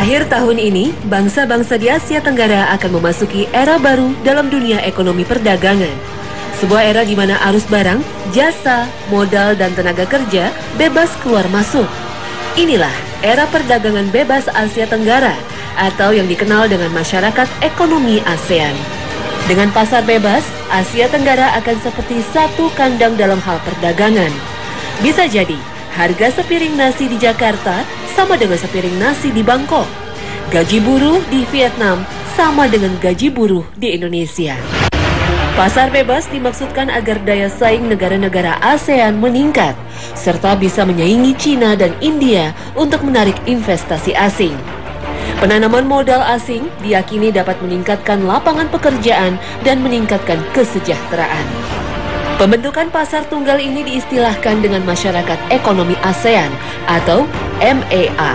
Akhir tahun ini, bangsa-bangsa di Asia Tenggara akan memasuki era baru dalam dunia ekonomi perdagangan. Sebuah era di mana arus barang, jasa, modal, dan tenaga kerja bebas keluar masuk. Inilah era perdagangan bebas Asia Tenggara atau yang dikenal dengan masyarakat ekonomi ASEAN. Dengan pasar bebas, Asia Tenggara akan seperti satu kandang dalam hal perdagangan. Bisa jadi, harga sepiring nasi di Jakarta sama dengan sepiring nasi di Bangkok. Gaji buruh di Vietnam sama dengan gaji buruh di Indonesia. Pasar bebas dimaksudkan agar daya saing negara-negara ASEAN meningkat, serta bisa menyaingi China dan India untuk menarik investasi asing. Penanaman modal asing diyakini dapat meningkatkan lapangan pekerjaan dan meningkatkan kesejahteraan. Pembentukan pasar tunggal ini diistilahkan dengan Masyarakat Ekonomi ASEAN atau MEA.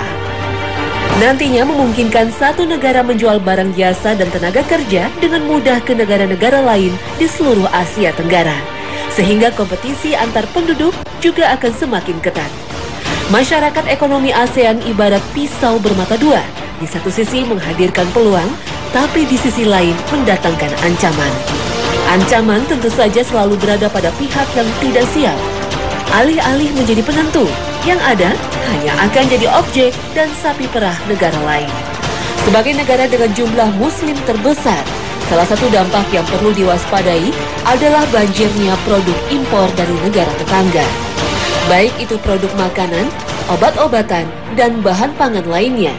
Nantinya memungkinkan satu negara menjual barang jasa dan tenaga kerja dengan mudah ke negara-negara lain di seluruh Asia Tenggara, sehingga kompetisi antar penduduk juga akan semakin ketat. Masyarakat Ekonomi ASEAN ibarat pisau bermata dua, di satu sisi menghadirkan peluang, tapi di sisi lain mendatangkan ancaman. Ancaman tentu saja selalu berada pada pihak yang tidak siap. Alih-alih menjadi penentu, yang ada hanya akan jadi objek dan sapi perah negara lain. Sebagai negara dengan jumlah muslim terbesar, salah satu dampak yang perlu diwaspadai adalah banjirnya produk impor dari negara tetangga. Baik itu produk makanan, obat-obatan, dan bahan pangan lainnya.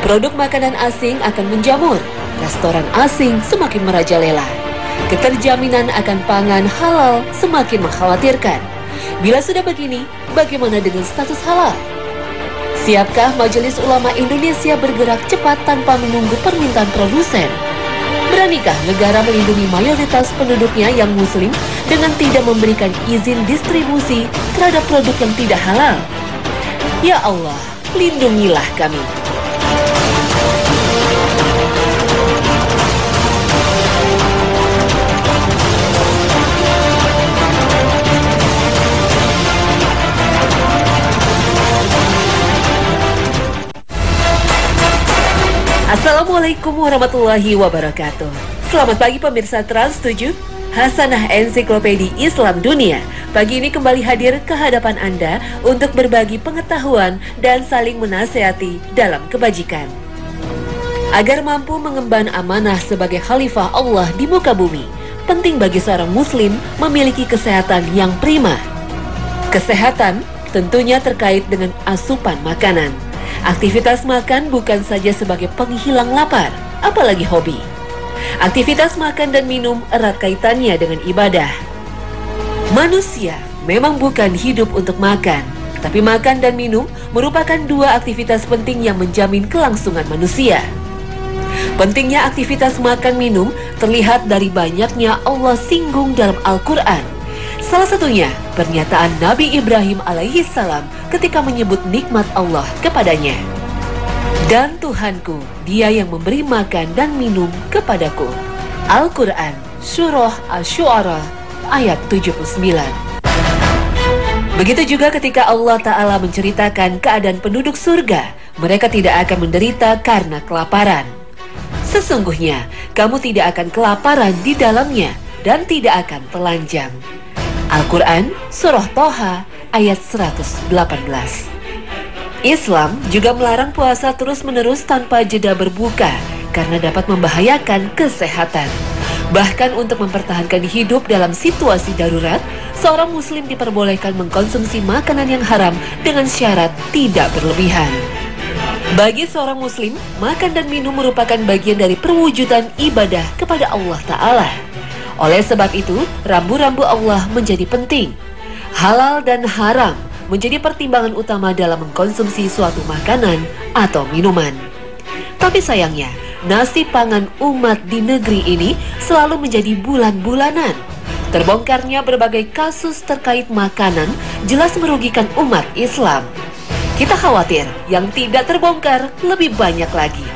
Produk makanan asing akan menjamur, restoran asing semakin merajalela. Keterjaminan akan pangan halal semakin mengkhawatirkan. Bila sudah begini, bagaimana dengan status halal? Siapkah Majelis Ulama Indonesia bergerak cepat tanpa menunggu permintaan produsen? Beranikah negara melindungi mayoritas penduduknya yang muslim dengan tidak memberikan izin distribusi terhadap produk yang tidak halal? Ya Allah, lindungilah kami. Assalamualaikum warahmatullahi wabarakatuh. Selamat pagi pemirsa Trans 7, Hasanah Ensiklopedi Islam Dunia. Pagi ini kembali hadir ke hadapan Anda untuk berbagi pengetahuan dan saling menasehati dalam kebajikan. Agar mampu mengemban amanah sebagai khalifah Allah di muka bumi, penting bagi seorang muslim memiliki kesehatan yang prima. Kesehatan tentunya terkait dengan asupan makanan. Aktivitas makan bukan saja sebagai penghilang lapar, apalagi hobi. Aktivitas makan dan minum erat kaitannya dengan ibadah. Manusia memang bukan hidup untuk makan, tapi makan dan minum merupakan dua aktivitas penting yang menjamin kelangsungan manusia. Pentingnya aktivitas makan minum terlihat dari banyaknya Allah singgung dalam Al-Quran. Salah satunya pernyataan Nabi Ibrahim alaihissalam ketika menyebut nikmat Allah kepadanya. Dan Tuhanku, dia yang memberi makan dan minum kepadaku. Al-Quran, Surah Asy-Syu'ara, ayat 79. Begitu juga ketika Allah Ta'ala menceritakan keadaan penduduk surga, mereka tidak akan menderita karena kelaparan. Sesungguhnya, kamu tidak akan kelaparan di dalamnya dan tidak akan telanjang. Al-Quran, Surah Toha, ayat 118. Islam juga melarang puasa terus-menerus tanpa jeda berbuka karena dapat membahayakan kesehatan. Bahkan untuk mempertahankan hidup dalam situasi darurat, seorang muslim diperbolehkan mengkonsumsi makanan yang haram dengan syarat tidak berlebihan. Bagi seorang muslim, makan dan minum merupakan bagian dari perwujudan ibadah kepada Allah Ta'ala. Oleh sebab itu, rambu-rambu Allah menjadi penting. Halal dan haram menjadi pertimbangan utama dalam mengkonsumsi suatu makanan atau minuman. Tapi sayangnya, nasib pangan umat di negeri ini selalu menjadi bulan-bulanan. Terbongkarnya berbagai kasus terkait makanan jelas merugikan umat Islam. Kita khawatir yang tidak terbongkar lebih banyak lagi.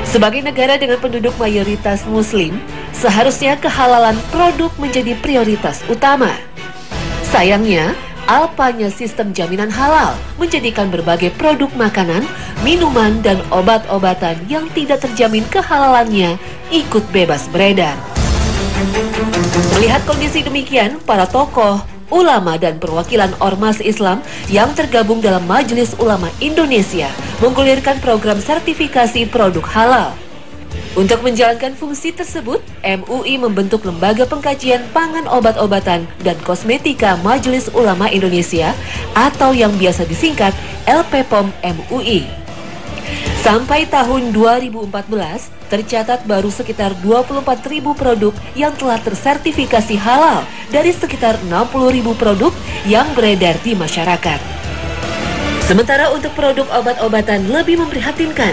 Sebagai negara dengan penduduk mayoritas muslim, seharusnya kehalalan produk menjadi prioritas utama. Sayangnya, alpanya sistem jaminan halal menjadikan berbagai produk makanan, minuman, dan obat-obatan yang tidak terjamin kehalalannya ikut bebas beredar. Melihat kondisi demikian, para tokoh, ulama, dan perwakilan ormas Islam yang tergabung dalam Majelis Ulama Indonesia menggulirkan program sertifikasi produk halal. Untuk menjalankan fungsi tersebut, MUI membentuk Lembaga Pengkajian Pangan Obat-obatan dan Kosmetika Majelis Ulama Indonesia atau yang biasa disingkat LPPOM MUI. Sampai tahun 2014, tercatat baru sekitar 24.000 produk yang telah tersertifikasi halal dari sekitar 60.000 produk yang beredar di masyarakat. Sementara untuk produk obat-obatan lebih memprihatinkan.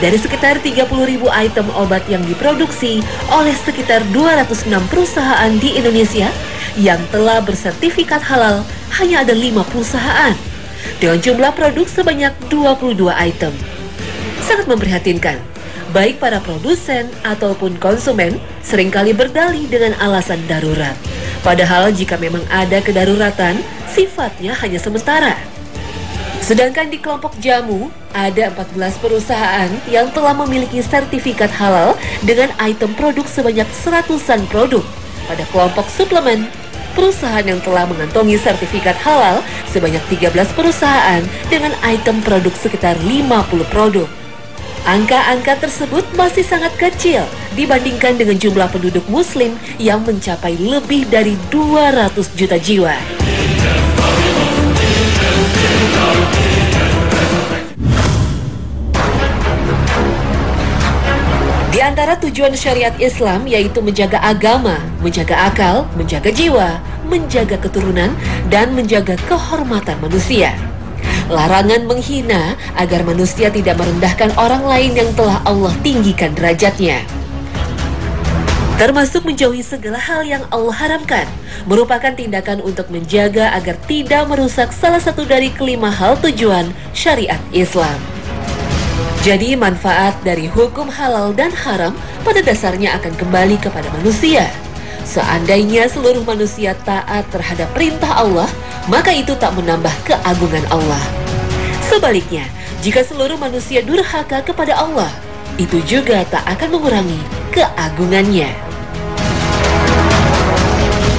Dari sekitar 30.000 item obat yang diproduksi oleh sekitar 206 perusahaan di Indonesia yang telah bersertifikat halal, hanya ada 5 perusahaan dengan jumlah produk sebanyak 22 item. Sangat memprihatinkan. Baik para produsen ataupun konsumen seringkali berdalih dengan alasan darurat. Padahal jika memang ada kedaruratan, sifatnya hanya sementara. Sedangkan di kelompok jamu, ada 14 perusahaan yang telah memiliki sertifikat halal dengan item produk sebanyak 100-an produk. Pada kelompok suplemen, perusahaan yang telah mengantongi sertifikat halal sebanyak 13 perusahaan dengan item produk sekitar 50 produk. Angka-angka tersebut masih sangat kecil dibandingkan dengan jumlah penduduk muslim yang mencapai lebih dari 200 juta jiwa. Di antara tujuan syariat Islam yaitu menjaga agama, menjaga akal, menjaga jiwa, menjaga keturunan, dan menjaga kehormatan manusia. Larangan menghina agar manusia tidak merendahkan orang lain yang telah Allah tinggikan derajatnya. Termasuk menjauhi segala hal yang Allah haramkan, merupakan tindakan untuk menjaga agar tidak merusak salah satu dari kelima hal tujuan syariat Islam. Jadi manfaat dari hukum halal dan haram pada dasarnya akan kembali kepada manusia. Seandainya seluruh manusia taat terhadap perintah Allah, maka itu tak menambah keagungan Allah. Sebaliknya, jika seluruh manusia durhaka kepada Allah, itu juga tak akan mengurangi keagungannya.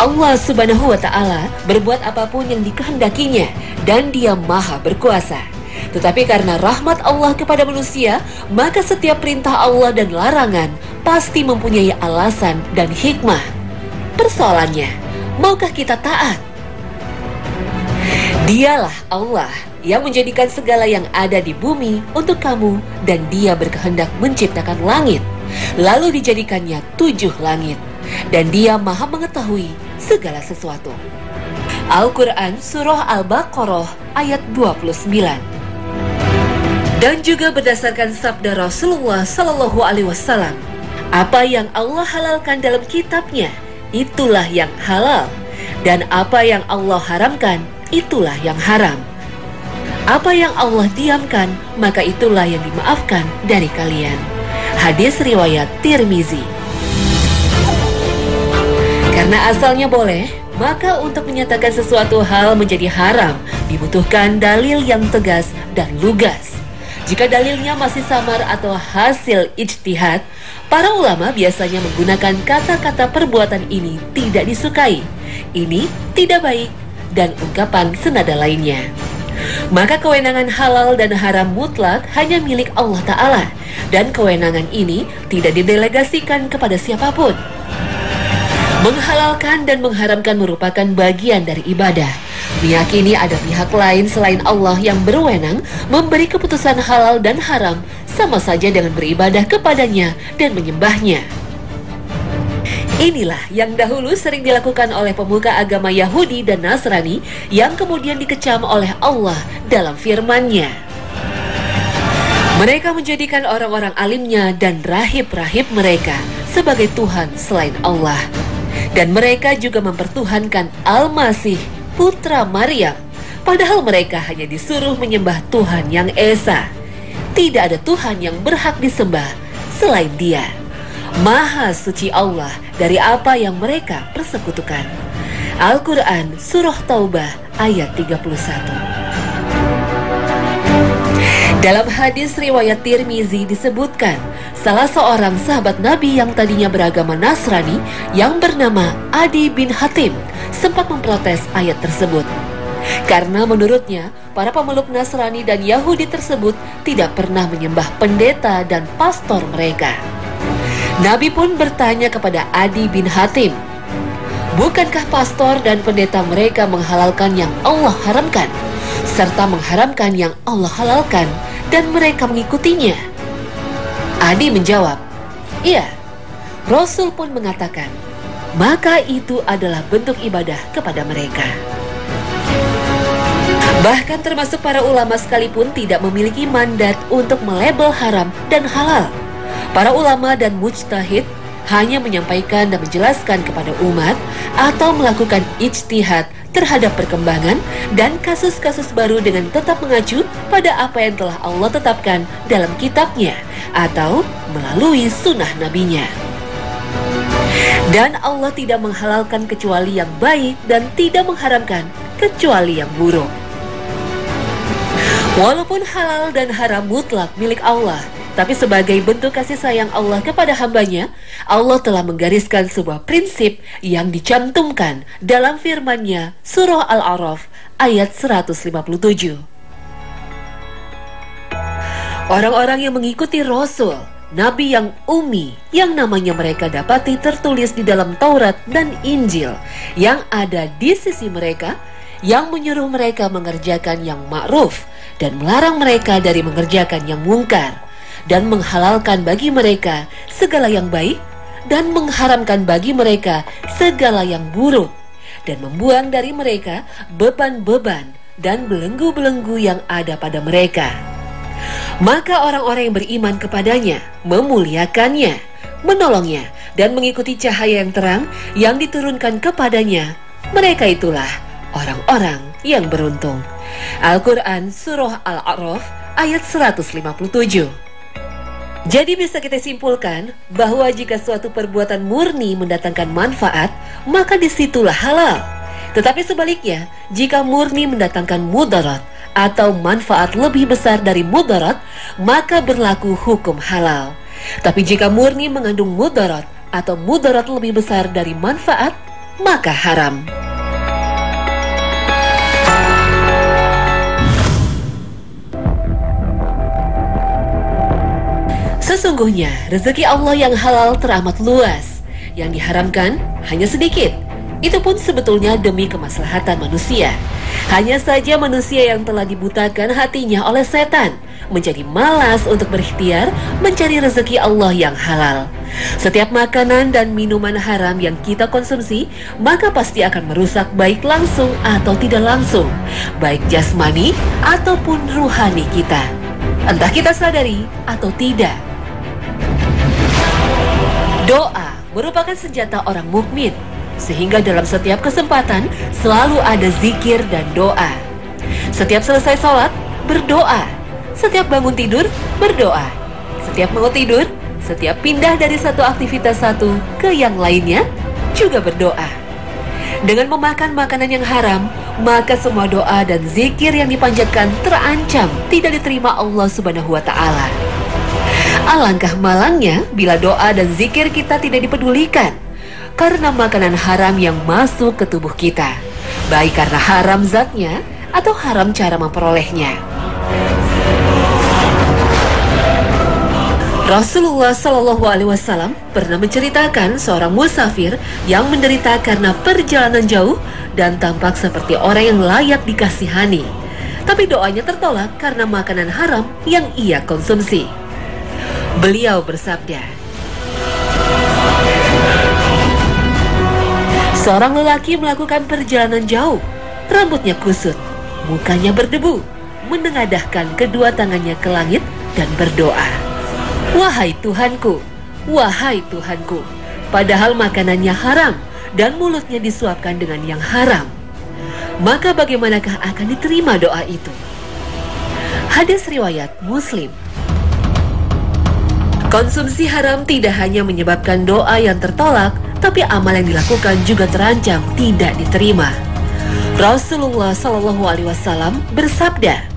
Allah Subhanahu wa Ta'ala berbuat apapun yang dikehendakinya dan Dia Maha berkuasa. Tetapi karena rahmat Allah kepada manusia, maka setiap perintah Allah dan larangan pasti mempunyai alasan dan hikmah. Persoalannya, maukah kita taat? Dialah Allah yang menjadikan segala yang ada di bumi untuk kamu, dan Dia berkehendak menciptakan langit, lalu dijadikannya 7 langit, dan Dia Maha mengetahui segala sesuatu. Al-Quran Surah Al-Baqarah ayat 29. Dan juga berdasarkan sabda Rasulullah Sallallahu Alaihi Wasallam, apa yang Allah halalkan dalam kitabnya, itulah yang halal, dan apa yang Allah haramkan, itulah yang haram. Apa yang Allah diamkan, maka itulah yang dimaafkan dari kalian. Hadis riwayat Tirmizi. Karena asalnya boleh, maka untuk menyatakan sesuatu hal menjadi haram dibutuhkan dalil yang tegas dan lugas. Jika dalilnya masih samar atau hasil ijtihad, para ulama biasanya menggunakan kata-kata perbuatan ini tidak disukai, ini tidak baik, dan ungkapan senada lainnya. Maka kewenangan halal dan haram mutlak hanya milik Allah Ta'ala, dan kewenangan ini tidak didelegasikan kepada siapapun. Menghalalkan dan mengharamkan merupakan bagian dari ibadah. Meyakini ada pihak lain selain Allah yang berwenang memberi keputusan halal dan haram sama saja dengan beribadah kepadanya dan menyembahnya. Inilah yang dahulu sering dilakukan oleh pemuka agama Yahudi dan Nasrani yang kemudian dikecam oleh Allah dalam firman-Nya. Mereka menjadikan orang-orang alimnya dan rahib-rahib mereka sebagai Tuhan selain Allah. Dan mereka juga mempertuhankan Al-Masih, putra Maryam, padahal mereka hanya disuruh menyembah Tuhan yang Esa. Tidak ada Tuhan yang berhak disembah selain Dia. Maha suci Allah dari apa yang mereka persekutukan. Al-Quran Surah Taubah ayat 31. Dalam hadis riwayat Tirmizi disebutkan, salah seorang sahabat Nabi yang tadinya beragama Nasrani yang bernama Adi bin Hatim sempat memprotes ayat tersebut. Karena menurutnya, para pemeluk Nasrani dan Yahudi tersebut tidak pernah menyembah pendeta dan pastor mereka. Nabi pun bertanya kepada Adi bin Hatim, bukankah pastor dan pendeta mereka menghalalkan yang Allah haramkan, serta mengharamkan yang Allah halalkan, dan mereka mengikutinya? Adi menjawab, iya. Rasul pun mengatakan, maka itu adalah bentuk ibadah kepada mereka. Bahkan termasuk para ulama sekalipun tidak memiliki mandat untuk melabel haram dan halal. Para ulama dan mujtahid hanya menyampaikan dan menjelaskan kepada umat atau melakukan ijtihad terhadap perkembangan dan kasus-kasus baru dengan tetap mengacu pada apa yang telah Allah tetapkan dalam kitabnya atau melalui sunnah nabinya. Dan Allah tidak menghalalkan kecuali yang baik dan tidak mengharamkan kecuali yang buruk. Walaupun halal dan haram mutlak milik Allah, tapi sebagai bentuk kasih sayang Allah kepada hambanya, Allah telah menggariskan sebuah prinsip yang dicantumkan dalam firman-Nya Surah Al-A'raf ayat 157. Orang-orang yang mengikuti Rasul, Nabi yang ummi, yang namanya mereka dapati tertulis di dalam Taurat dan Injil, yang ada di sisi mereka, yang menyuruh mereka mengerjakan yang ma'ruf dan melarang mereka dari mengerjakan yang mungkar, dan menghalalkan bagi mereka segala yang baik dan mengharamkan bagi mereka segala yang buruk, dan membuang dari mereka beban-beban dan belenggu-belenggu yang ada pada mereka. Maka orang-orang yang beriman kepadanya memuliakannya, menolongnya, dan mengikuti cahaya yang terang yang diturunkan kepadanya, mereka itulah orang-orang yang beruntung. Al-Quran Surah Al-A'raf ayat 157. Jadi bisa kita simpulkan bahwa jika suatu perbuatan murni mendatangkan manfaat, maka disitulah halal. Tetapi sebaliknya, jika murni mendatangkan mudarat atau manfaat lebih besar dari mudarat, maka berlaku hukum halal. Tapi jika murni mengandung mudarat atau mudarat lebih besar dari manfaat, maka haram. Sesungguhnya rezeki Allah yang halal teramat luas, yang diharamkan hanya sedikit. Itu pun sebetulnya demi kemaslahatan manusia. Hanya saja manusia yang telah dibutakan hatinya oleh setan menjadi malas untuk berikhtiar mencari rezeki Allah yang halal. Setiap makanan dan minuman haram yang kita konsumsi, maka pasti akan merusak baik langsung atau tidak langsung, baik jasmani ataupun ruhani kita, entah kita sadari atau tidak. Doa merupakan senjata orang mukmin, sehingga dalam setiap kesempatan selalu ada zikir dan doa. Setiap selesai sholat, berdoa. Setiap bangun tidur, berdoa. Setiap mau tidur, setiap pindah dari satu aktivitas satu ke yang lainnya, juga berdoa. Dengan memakan makanan yang haram, maka semua doa dan zikir yang dipanjatkan terancam tidak diterima Allah Subhanahu wa Ta'ala. Alangkah malangnya bila doa dan zikir kita tidak dipedulikan karena makanan haram yang masuk ke tubuh kita, baik karena haram zatnya atau haram cara memperolehnya. Rasulullah Shallallahu Alaihi Wasallam pernah menceritakan seorang musafir yang menderita karena perjalanan jauh dan tampak seperti orang yang layak dikasihani, tapi doanya tertolak karena makanan haram yang ia konsumsi. Beliau bersabda, seorang lelaki melakukan perjalanan jauh, rambutnya kusut, mukanya berdebu, menengadahkan kedua tangannya ke langit dan berdoa, wahai Tuhanku, padahal makanannya haram dan mulutnya disuapkan dengan yang haram. Maka bagaimanakah akan diterima doa itu? Hadis riwayat Muslim. Konsumsi haram tidak hanya menyebabkan doa yang tertolak, tapi amal yang dilakukan juga terancam tidak diterima. Rasulullah Shallallahu Alaihi Wasallam bersabda,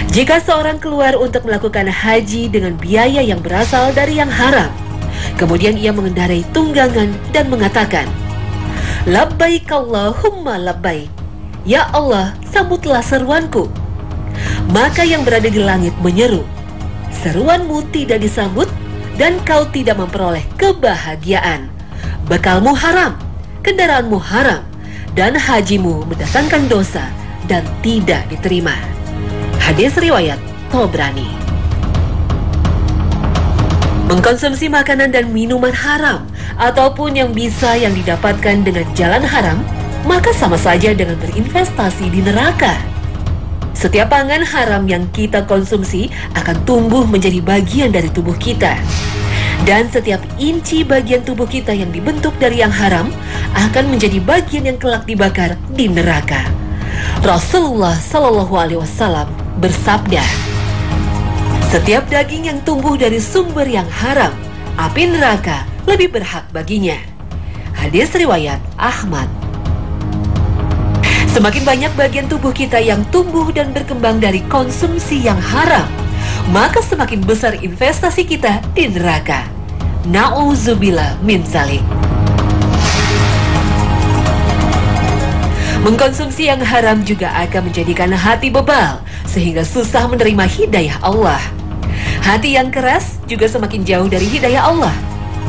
jika seorang keluar untuk melakukan haji dengan biaya yang berasal dari yang haram, kemudian ia mengendarai tunggangan dan mengatakan, labbaik Allahumma labbaik, ya Allah, sambutlah seruanku. Maka yang berada di langit menyeru, seruanmu tidak disambut dan kau tidak memperoleh kebahagiaan. Bekalmu haram, kendaraanmu haram, dan hajimu mendatangkan dosa dan tidak diterima. Hadis riwayat Tabrani. Mengkonsumsi makanan dan minuman haram ataupun yang didapatkan dengan jalan haram, maka sama saja dengan berinvestasi di neraka. Setiap pangan haram yang kita konsumsi akan tumbuh menjadi bagian dari tubuh kita. Dan setiap inci bagian tubuh kita yang dibentuk dari yang haram akan menjadi bagian yang kelak dibakar di neraka. Rasulullah Shallallahu Alaihi Wasallam bersabda, setiap daging yang tumbuh dari sumber yang haram, api neraka lebih berhak baginya. Hadis riwayat Ahmad. Semakin banyak bagian tubuh kita yang tumbuh dan berkembang dari konsumsi yang haram, maka semakin besar investasi kita di neraka. Na'udzubillah min dzalik. Mengkonsumsi yang haram juga akan menjadikan hati bebal, sehingga susah menerima hidayah Allah. Hati yang keras juga semakin jauh dari hidayah Allah.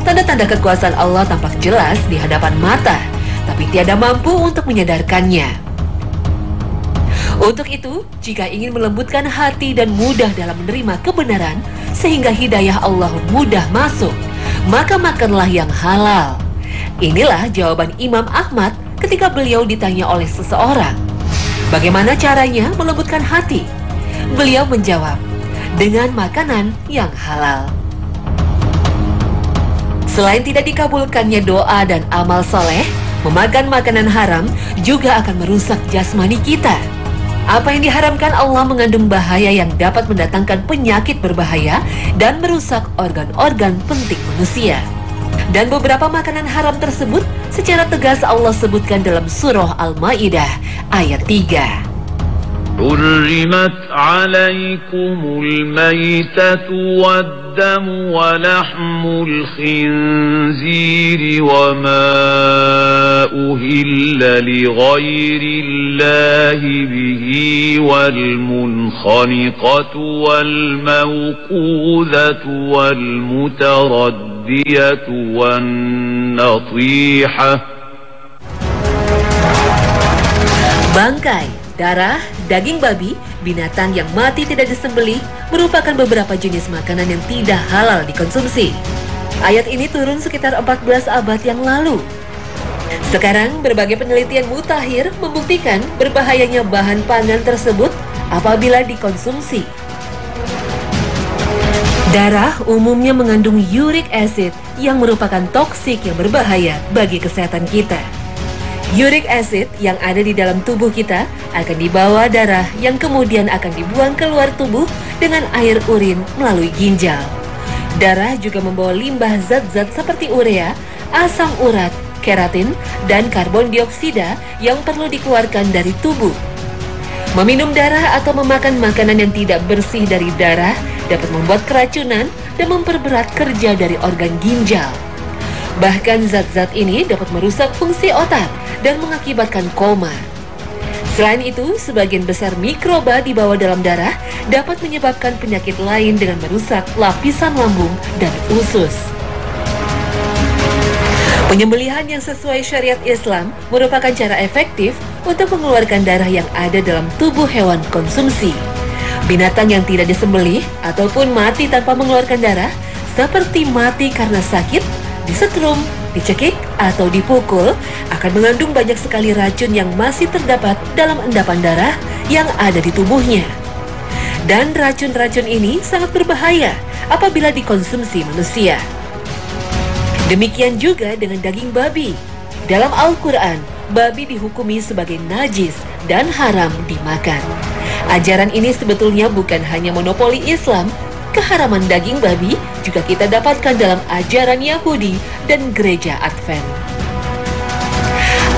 Tanda-tanda kekuasaan Allah tampak jelas di hadapan mata, tapi tiada mampu untuk menyadarkannya. Untuk itu, jika ingin melembutkan hati dan mudah dalam menerima kebenaran, sehingga hidayah Allah mudah masuk, maka makanlah yang halal. Inilah jawaban Imam Ahmad ketika beliau ditanya oleh seseorang, bagaimana caranya melembutkan hati? Beliau menjawab, dengan makanan yang halal. Selain tidak dikabulkannya doa dan amal soleh, memakan makanan haram juga akan merusak jasmani kita. Apa yang diharamkan Allah mengandung bahaya yang dapat mendatangkan penyakit berbahaya dan merusak organ-organ penting manusia. Dan beberapa makanan haram tersebut secara tegas Allah sebutkan dalam surah Al-Maidah ayat 3. حرمت عليكم الميتة والدم ولحم الخنزير وما أهل لغير الله به والمنخنقة والموقوذة والمتردية والنطيحة. Bangkai, darah, daging babi, binatang yang mati tidak disembelih merupakan beberapa jenis makanan yang tidak halal dikonsumsi. Ayat ini turun sekitar 14 abad yang lalu. Sekarang, berbagai penelitian mutakhir membuktikan berbahayanya bahan pangan tersebut apabila dikonsumsi. Darah umumnya mengandung uric acid yang merupakan toksik yang berbahaya bagi kesehatan kita. Uric acid yang ada di dalam tubuh kita akan dibawa darah yang kemudian akan dibuang keluar tubuh dengan air urin melalui ginjal. Darah juga membawa limbah zat-zat seperti urea, asam urat, keratin, dan karbon dioksida yang perlu dikeluarkan dari tubuh. Meminum darah atau memakan makanan yang tidak bersih dari darah dapat membuat keracunan dan memperberat kerja dari organ ginjal. Bahkan zat-zat ini dapat merusak fungsi otak dan mengakibatkan koma. Selain itu, sebagian besar mikroba di bawah dalam darah dapat menyebabkan penyakit lain dengan merusak lapisan lambung dan usus. Penyembelihan yang sesuai syariat Islam merupakan cara efektif untuk mengeluarkan darah yang ada dalam tubuh hewan konsumsi. Binatang yang tidak disembelih ataupun mati tanpa mengeluarkan darah, seperti mati karena sakit, disetrum, dicekik, atau dipukul, akan mengandung banyak sekali racun yang masih terdapat dalam endapan darah yang ada di tubuhnya. Dan racun-racun ini sangat berbahaya apabila dikonsumsi manusia. Demikian juga dengan daging babi. Dalam Al-Quran, babi dihukumi sebagai najis dan haram dimakan. Ajaran ini sebetulnya bukan hanya monopoli Islam. Keharaman daging babi juga kita dapatkan dalam ajaran Yahudi dan gereja Advent.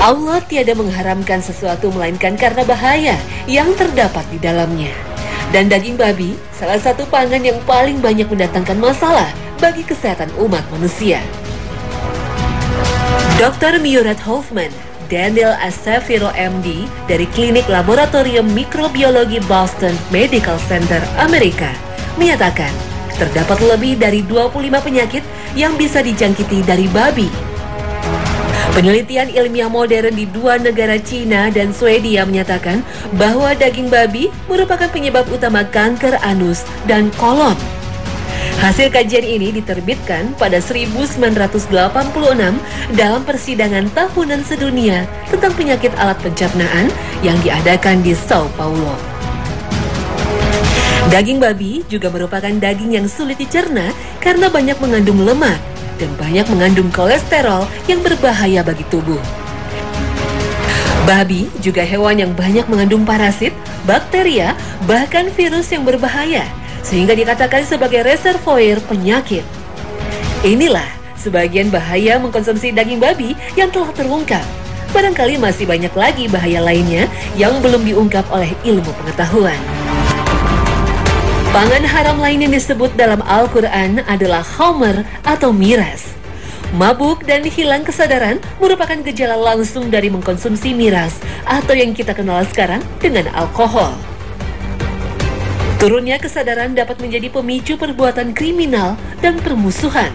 Allah tiada mengharamkan sesuatu melainkan karena bahaya yang terdapat di dalamnya. Dan daging babi salah satu pangan yang paling banyak mendatangkan masalah bagi kesehatan umat manusia. Dr. Murat Hoffman, Daniel Asafiro MD dari Klinik Laboratorium Mikrobiologi Boston Medical Center, Amerika, menyatakan terdapat lebih dari 25 penyakit yang bisa dijangkiti dari babi. Penelitian ilmiah modern di dua negara Cina dan Swedia menyatakan bahwa daging babi merupakan penyebab utama kanker anus dan kolon. Hasil kajian ini diterbitkan pada 1986 dalam persidangan tahunan sedunia tentang penyakit alat pencernaan yang diadakan di Sao Paulo. Daging babi juga merupakan daging yang sulit dicerna karena banyak mengandung lemak dan banyak mengandung kolesterol yang berbahaya bagi tubuh. Babi juga hewan yang banyak mengandung parasit, bakteria, bahkan virus yang berbahaya, sehingga dikatakan sebagai reservoir penyakit. Inilah sebagian bahaya mengkonsumsi daging babi yang telah terungkap. Barangkali masih banyak lagi bahaya lainnya yang belum diungkap oleh ilmu pengetahuan. Pangan haram lain yang disebut dalam Al-Quran adalah khamr atau miras. Mabuk dan hilang kesadaran merupakan gejala langsung dari mengkonsumsi miras atau yang kita kenal sekarang dengan alkohol. Turunnya kesadaran dapat menjadi pemicu perbuatan kriminal dan permusuhan.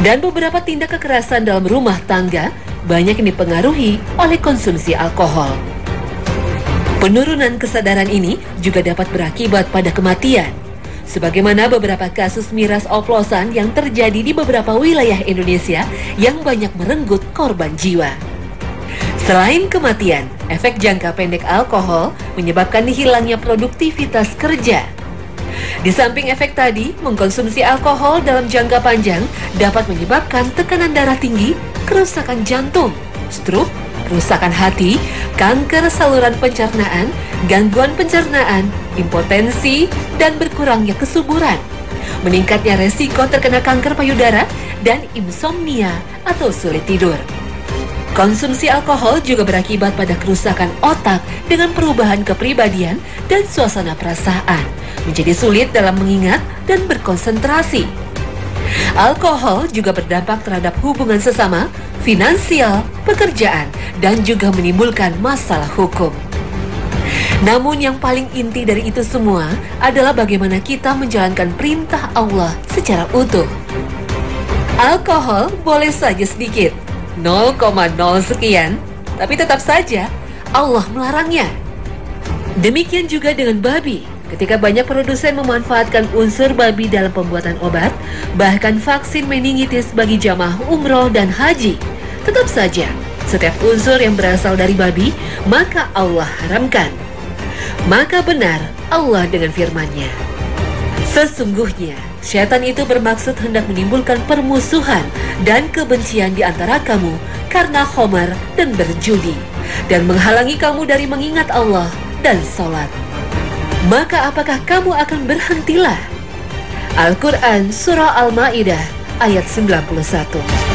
Dan beberapa tindak kekerasan dalam rumah tangga banyak yang dipengaruhi oleh konsumsi alkohol. Penurunan kesadaran ini juga dapat berakibat pada kematian, sebagaimana beberapa kasus miras oplosan yang terjadi di beberapa wilayah Indonesia yang banyak merenggut korban jiwa. Selain kematian, efek jangka pendek alkohol menyebabkan hilangnya produktivitas kerja. Di samping efek tadi, mengkonsumsi alkohol dalam jangka panjang dapat menyebabkan tekanan darah tinggi, kerusakan jantung, stroke, kerusakan hati, kanker saluran pencernaan, gangguan pencernaan, impotensi, dan berkurangnya kesuburan, meningkatnya resiko terkena kanker payudara, dan insomnia atau sulit tidur. Konsumsi alkohol juga berakibat pada kerusakan otak dengan perubahan kepribadian dan suasana perasaan, menjadi sulit dalam mengingat dan berkonsentrasi. Alkohol juga berdampak terhadap hubungan sesama, finansial, pekerjaan, dan juga menimbulkan masalah hukum. Namun yang paling inti dari itu semua adalah bagaimana kita menjalankan perintah Allah secara utuh. Alkohol boleh saja sedikit, 0,0 sekian, tapi tetap saja Allah melarangnya. Demikian juga dengan babi. Ketika banyak produsen memanfaatkan unsur babi dalam pembuatan obat, bahkan vaksin meningitis bagi jamaah umroh dan haji, tetap saja setiap unsur yang berasal dari babi, maka Allah haramkan. Maka benar Allah dengan firman-Nya, sesungguhnya syaitan itu bermaksud hendak menimbulkan permusuhan dan kebencian di antara kamu karena khamar dan berjudi, dan menghalangi kamu dari mengingat Allah dan salat. Maka apakah kamu akan berhentilah? Al-Quran Surah Al-Ma'idah ayat 91.